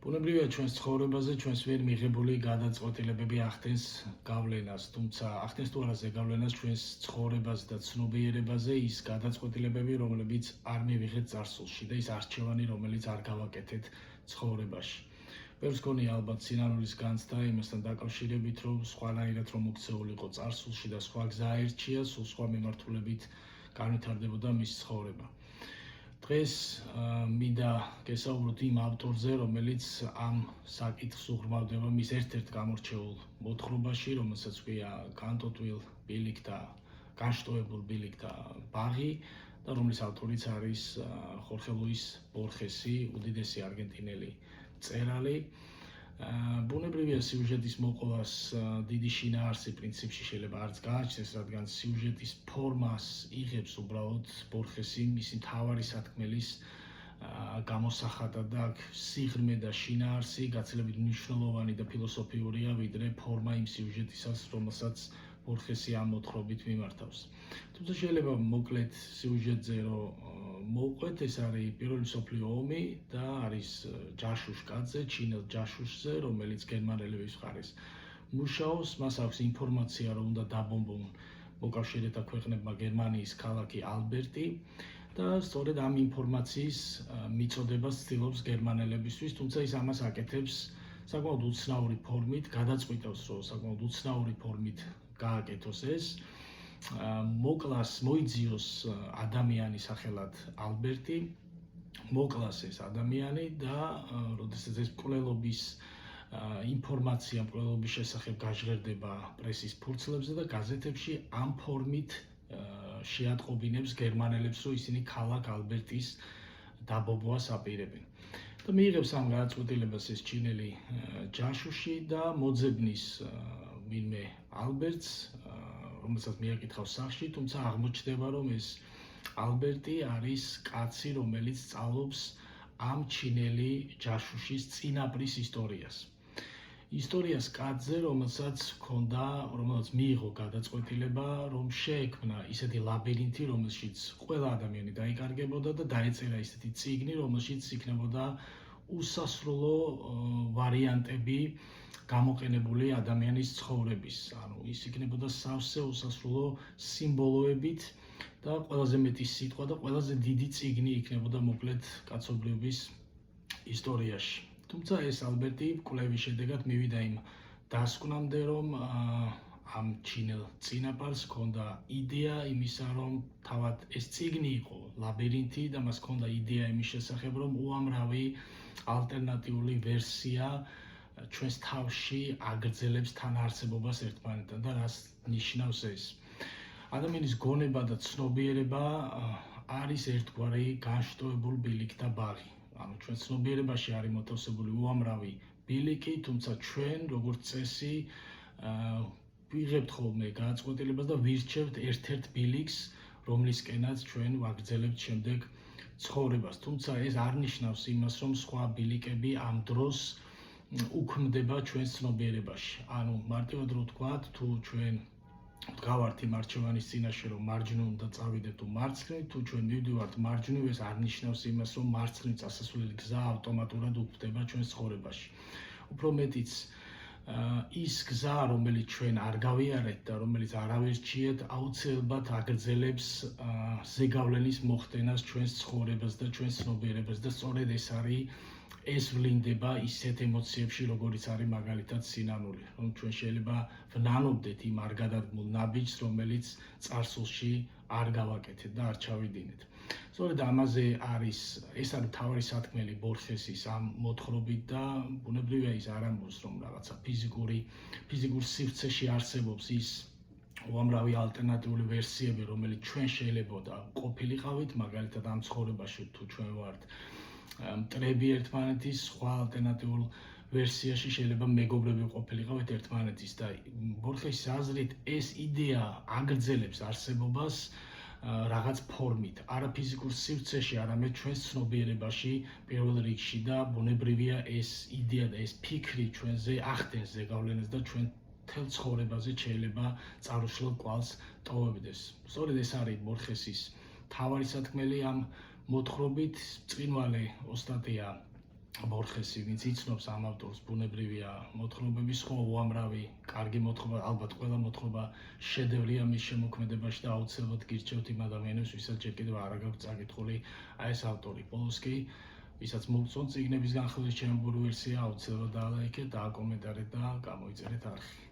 ბუნებრივია ჩვენს ცხოვრებაზე ჩვენს მიერ მიღებული გადაწყვეტილებები ახდენს გავლენას, თუმცა ახდენს თუ არა ზეგავლენას ჩვენს ცხოვრებაზე და ცნობიერებაზე ის გადაწყვეტილებები, რომლებიც არ მივიღეთ წარსულში და ის არჩევანი, რომელიც არ გავაკეთეთ ცხოვრებაში. ბევრს გონია ალბათ სინანულის განცდა იმასთან დაკავშირებით, რომ სხვანაირად რომ მოქცეულიყო წარსულში და სხვა გზა აირჩია, სულ სხვა მიმართულებით განვითარდებოდა მის ცხოვრება. დღეს მინდა გესაუბროთ იმ ავტორზე, რომელიც ამ საკითხს უღრმავდება მის ერთ-ერთ გამორჩეულ მოთხრობაში, რომელსაც ქვია განტოტვილ ბილიქთა, განშტოებულ ბილიქთა ბაღი და რომლის ავტორიც არის ხორხე ლუის ბორხესი, უდიდესი არგენტინელი მწერალი. ბუნებრივია სიუჟეტის მოყოლას დიდი შინაარსი პრინციპში შეიძლება არც გააჩნდეს, რადგან სიუჟეტის ფორმას იღებს უბრალოდ ბორხესი მისი მთავარი სათქმელის გამოსახატად და აქ სიღრმე და შინაარსი გაცილებით მნიშვნელოვანი და ფილოსოფიურია, ვიდრე ფორმა იმ სიუჟეტისას, რომელსაც ბორხესი ამ მოთხრობით მიმართავს. თუმცა შეიძლება მოკლედ სიუჟეტზე რომ მოვყვეთ, ეს არის პირველი მსოფლიო ომი და არის ჯაშუშ კაცზე, ჩინელ ჯაშუშზე, რომელიც გერმანელების მხარეს მუშაობს, მას აქვს ინფორმაცია, რომ უნდა დაბომბონ მოკავშირეთა ქვეყნებმა გერმანიის ქალაქი ალბერტი და სწორედ ამ ინფორმაციის მიწოდებას ცდილობს გერმანელებისთვის, თუმცა ის ამას აკეთებს საკმაოდ უცნაური ფორმით, გადაწყვიტავს, რომ საკმაოდ უცნაური ფორმით გააკეთოს ეს. მოკლას მოიძიოს ადამიანი სახელად ალბერტი, მოკლას ეს ადამიანი და როდესაც ეს მკვლელობის ინფორმაცია მკვლელობის შესახებ გაჟღერდება პრესის ფურცლებზე და გაზეთებში ამ ფორმით შეატყობინებს გერმანელებს, რომ ისინი ქალაქ ალბერტის დაბომბვას აპირებენ. და მიიღებს ამ გადაწყვეტილებას ეს ჩინელი ჯაშუში და მოძებნის ვინმე ალბერტს, რომელსაც მიაკითხავს სახლში, თუმცა აღმოჩნდება, რომ ეს ალბერტი არის კაცი, რომელიც სწავლობს ამ ჩინელი ჯაშუშის წინაპრის ისტორიას. ისტორიას კაცზე, რომელსაც მიიღო გადაწყვეტილება, რომ შეექმნა ისეთი ლაბირინთი, რომელშიც ყველა ადამიანი დაიკარგებოდა და დაეწერა ისეთი წიგნი, რომელშიც იქნებოდა უსასრულო ვარიანტები გამოყენებული ადამიანის ცხოვრების. ანუ ის იქნებოდა სავსე უსასრულო სიმბოლოებით და ყველაზე მეტი სიტყვა და ყველაზე დიდი წიგნი იქნებოდა მოკლედ კაცობრიობის ისტორიაში. თუმცა ეს ალბერტი კვლევის შედეგად მივიდა იმ დასკვნამდე, რომ ამ ჩინელ წინაპარს ჰქონდა იდეა იმისა, რომ თავად ეს წიგნი იყო ლაბირინთი და მას ჰქონდა იდეა იმის შესახებ, რომ უამრავი ალტერნატიული ვერსია ჩვენს თავში აგრძელებს თანაარსებობას ერთმანეთთან და რას ნიშნავს ეს. ადამიანის გონება და ცნობიერება არის ერთგვარი განშტოებულ ბილიქთა ბაღი. ანუ ჩვენ ცნობიერებაში არის მოთავსებული უამრავი ბილიკი, თუმცა ჩვენ როგორც წესი ვიღებთ ხოლმე გადაწყვეტილებას და ვირჩევთ ერთ-ერთ ბილიქს, რომლისკენაც ჩვენ ვაგრძელებთ შემდეგ ცხოვრებას. თუმცა ეს არ ნიშნავს იმას, რომ სხვა ბილიკები ამ დროს უქმდება ჩვენს ცნობიერებაში. ანუ მარტივად რო ვთქვათ, თუ ჩვენ ვდგავართ იმ არჩევანის წინაშე, რომ მარჯვნივ უნდა წავიდეთ თუ მარცხნივ, თუ ჩვენ მივდივართ მარჯვნივ, ეს არ ნიშნავს იმას, რომ მარცხნივ წასასვლელი გზა ავტომატურად უქმდება ჩვენს ცხოვრებაში. უფრო მეტიც, ის გზა, რომელიც ჩვენ არ გავიარეთ და რომელიც არ ავირჩიეთ, აუცილებლად აგრძელებს ზეგავლენის მოხდენას ჩვენს ცხოვრებას და ჩვენს ცნობიერებას და სწორედ ეს ვლინდება ისეთ ემოციებში, როგორიც არის მაგალითად სინანული, რომ ჩვენ შეიძლება ვნანობდეთ იმ არ გადადგმულ ნაბიჯს, რომელიც წარსულში არ გავაკეთეთ და არ ჩავიდინეთ. სწორედ ამაზე ეს არის მთავარი სათქმელი ბორხესის ამ მოთხრობით და ბუნებრივია ის არ ამბობს, რომ რაღაცა ფიზიკურ სივრცეში არსებობს ის უამრავი ალტერნატიული ვერსიები, რომელიც ჩვენ შეიძლება ყოფილიყავით, მაგალითად ამ ცხოვრებაში თუ ჩვენ ვართ მტრები ერთმანეთის, სხვა ალტერნატიულ ვერსიაში შეიძლება მეგობრები ყოფილიყავით ერთმანეთის და ბორხესის აზრით ეს იდეა აგრძელებს არსებობას რაღაც ფორმით, არა ფიზიკურ სივრცეში, არამედ ჩვენს ცნობიერებაში პირველ რიგში და ბუნებრივია ეს იდეა და ეს ფიქრი ჩვენზე ახდენს ზეგავლენას და ჩვენ მთელ ცხოვრებაზე შეიძლება წარუშლელ კვალს ტოვებდეს. სწორედ ეს არის ბორხესის მთავარი სათქმელი ამ მოთხრობით. ბრწყინვალე ოსტატია ბორხესი, ვინც იცნობს ამ ავტორს, ბუნებრივია მოთხრობების ხო უამრავი, კარგი მოთხრობა, ალბათ ყველა მოთხრობა შედევრია მის შემოქმედებაში და აუცილებლად გირჩევთ იმ ადამიანებს, ვისაც ჯერ კიდევ არ აქვს წაკითხული ეს ავტორი. Პოლოსკი, ვისაც მოგწონთ წიგნების განხილვის ჩემი ვერსია, აუცილებლად დაალაიქეთ, დააკომენტარეთ და გამოიწერეთ არხი.